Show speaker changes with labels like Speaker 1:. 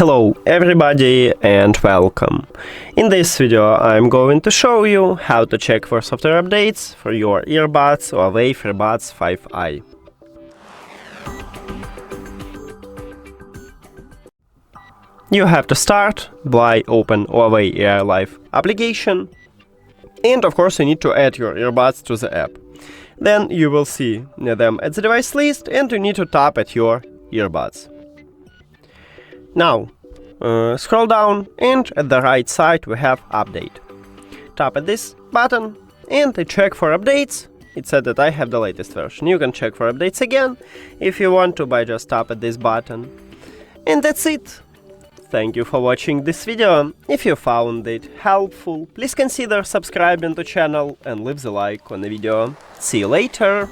Speaker 1: Hello everybody and welcome. In this video I'm going to show you how to check for software updates for your earbuds HUAWEI FreeBuds 5i. You have to start by open Huawei AI Life application, and of course you need to add your earbuds to the app. Then you will see them at the device list and you need to tap at your earbuds. Now, scroll down and at the right side we have update. Tap at this button and check for updates. It said that I have the latest version. You can check for updates again if you want to by just tap at this button. And that's it. Thank you for watching this video. If you found it helpful, please consider subscribing to the channel and leave the like on the video. See you later!